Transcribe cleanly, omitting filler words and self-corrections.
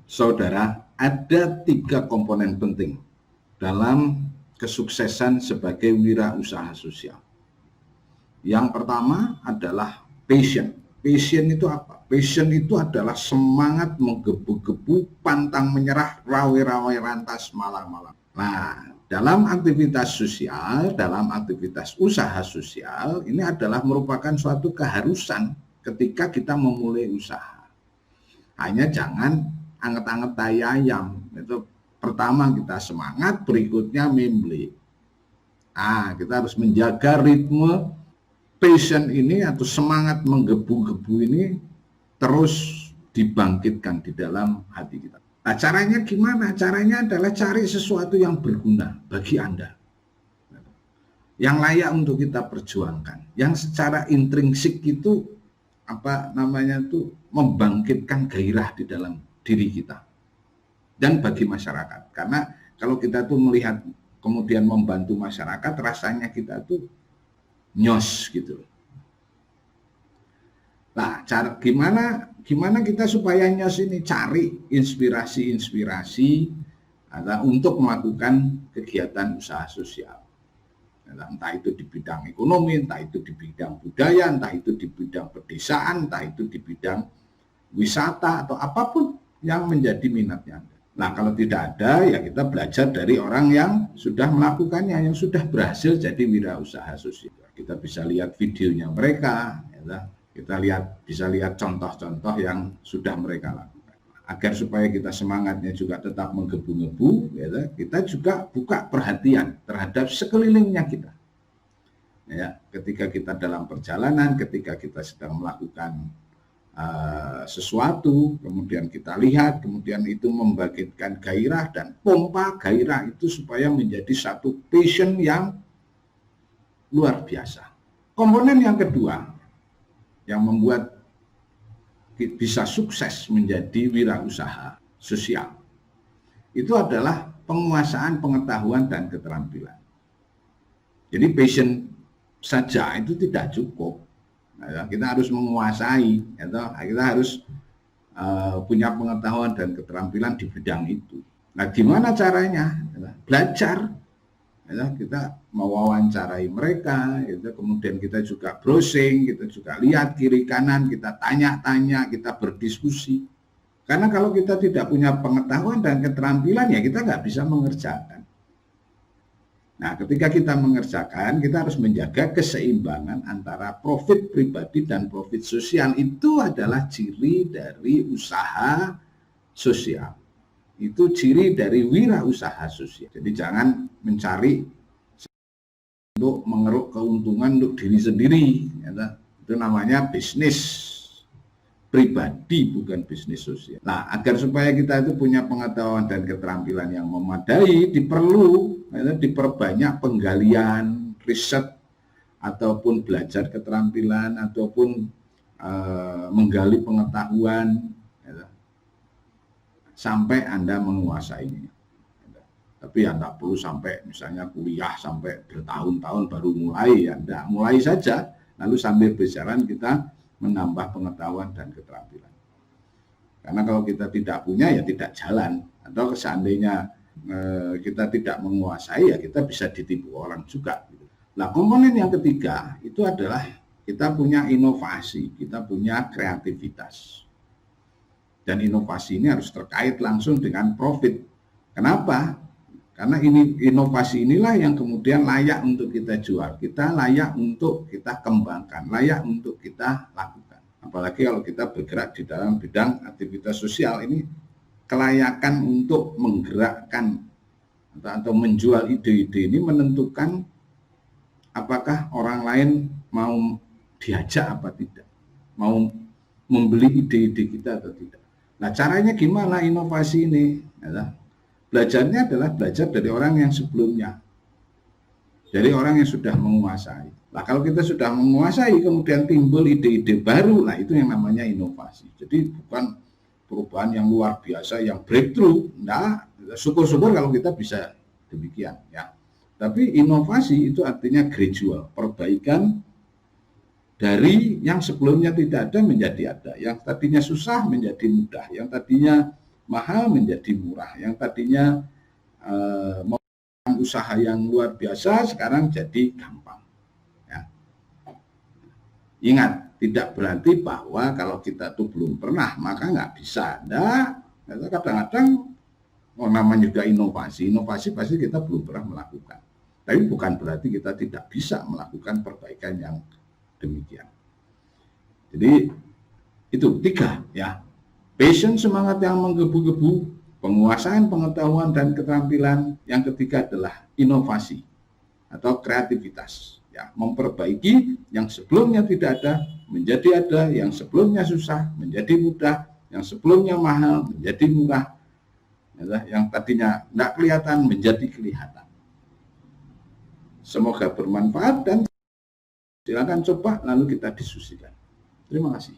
Saudara, ada 3 komponen penting dalam kesuksesan sebagai wirausaha sosial. Yang pertama adalah passion. Passion itu apa? Passion itu adalah semangat menggebu-gebu, pantang menyerah, rawe-rawe rantas malam-malam. Nah, dalam aktivitas sosial, dalam aktivitas usaha sosial, ini adalah merupakan suatu keharusan ketika kita memulai usaha. Hanya jangan anget-anget tai ayam. Itu pertama kita semangat, berikutnya memble. Kita harus menjaga ritme passion ini atau semangat menggebu-gebu ini terus dibangkitkan di dalam hati kita. Nah, caranya gimana? Caranya adalah cari sesuatu yang berguna bagi Anda, yang layak untuk kita perjuangkan, yang secara intrinsik itu membangkitkan gairah di dalam diri kita dan bagi masyarakat. Karena kalau kita tuh melihat kemudian membantu masyarakat, rasanya kita tuh nyos gitu. Nah, gimana kita supaya nyos ini? Cari inspirasi untuk melakukan kegiatan usaha sosial. Entah itu di bidang ekonomi, entah itu di bidang budaya, entah itu di bidang pedesaan, entah itu di bidang wisata atau apapun yang menjadi minatnya Anda. Nah, kalau tidak ada, ya kita belajar dari orang yang sudah melakukannya, yang sudah berhasil jadi wirausaha sosial. Kita bisa lihat videonya mereka, ya, kita bisa lihat contoh-contoh yang sudah mereka lakukan. Agar supaya kita semangatnya juga tetap menggebu-gebu, ya, kita juga buka perhatian terhadap sekelilingnya kita. Ya, ketika kita dalam perjalanan, ketika kita sedang melakukan sesuatu, kemudian kita lihat, kemudian itu membangkitkan gairah dan pompa gairah itu supaya menjadi satu passion yang luar biasa. Komponen yang kedua yang membuat bisa sukses menjadi wirausaha sosial itu adalah penguasaan pengetahuan dan keterampilan. Jadi passion saja itu tidak cukup. Nah, kita harus menguasai, kita harus punya pengetahuan dan keterampilan di bidang itu. Nah, gimana caranya? Belajar. Kita mewawancarai mereka, kemudian kita juga browsing, kita juga lihat kiri kanan, kita tanya-tanya, kita berdiskusi. Karena kalau kita tidak punya pengetahuan dan keterampilan, ya kita nggak bisa mengerjakan. Nah, ketika kita mengerjakan, kita harus menjaga keseimbangan antara profit pribadi dan profit sosial. Itu adalah ciri dari usaha sosial. Itu ciri dari wirausaha sosial. Jadi jangan mencari untuk mengeruk keuntungan untuk diri sendiri. Itu namanya bisnis pribadi, bukan bisnis sosial. Nah, agar supaya kita itu punya pengetahuan dan keterampilan yang memadai, diperbanyak penggalian, riset, ataupun belajar keterampilan, ataupun menggali pengetahuan, sampai Anda menguasainya. Tapi ya tidak perlu sampai misalnya kuliah sampai bertahun-tahun baru mulai, ya enggak. Mulai saja, lalu sambil berjalan kita menambah pengetahuan dan keterampilan. Karena kalau kita tidak punya, ya tidak jalan. Atau seandainya kita tidak menguasai, ya kita bisa ditipu orang juga. Nah, komponen yang ketiga itu adalah kita punya inovasi, kita punya kreativitas. Dan inovasi ini harus terkait langsung dengan profit. Kenapa? Karena inovasi inilah yang kemudian layak untuk kita jual, kita layak untuk kita kembangkan, layak untuk kita lakukan. Apalagi kalau kita bergerak di dalam bidang aktivitas sosial ini, kelayakan untuk menggerakkan atau menjual ide-ide ini menentukan apakah orang lain mau diajak apa tidak, mau membeli ide-ide kita atau tidak. Nah, caranya gimana inovasi ini? Belajarnya adalah belajar dari orang yang sebelumnya, dari orang yang sudah menguasai. Nah, kalau kita sudah menguasai kemudian timbul ide-ide baru, nah itu yang namanya inovasi. Jadi bukan perubahan yang luar biasa, yang breakthrough. Nah, syukur-syukur kalau kita bisa demikian, ya. Tapi inovasi itu artinya gradual, perbaikan dari yang sebelumnya tidak ada menjadi ada, yang tadinya susah menjadi mudah, yang tadinya mahal menjadi murah. Yang tadinya mau usaha yang luar biasa sekarang jadi gampang. Ya. Ingat, tidak berarti bahwa kalau kita tuh belum pernah maka nggak bisa. Nah, kadang-kadang namanya juga inovasi pasti kita belum pernah melakukan. Tapi bukan berarti kita tidak bisa melakukan perbaikan yang demikian. Jadi itu 3 ya. Passion, semangat yang menggebu-gebu, penguasaan pengetahuan dan keterampilan. Yang ketiga adalah inovasi atau kreativitas. Ya, memperbaiki yang sebelumnya tidak ada menjadi ada, yang sebelumnya susah menjadi mudah, yang sebelumnya mahal menjadi murah, ya, yang tadinya tidak kelihatan menjadi kelihatan. Semoga bermanfaat dan silakan coba lalu kita diskusikan. Terima kasih.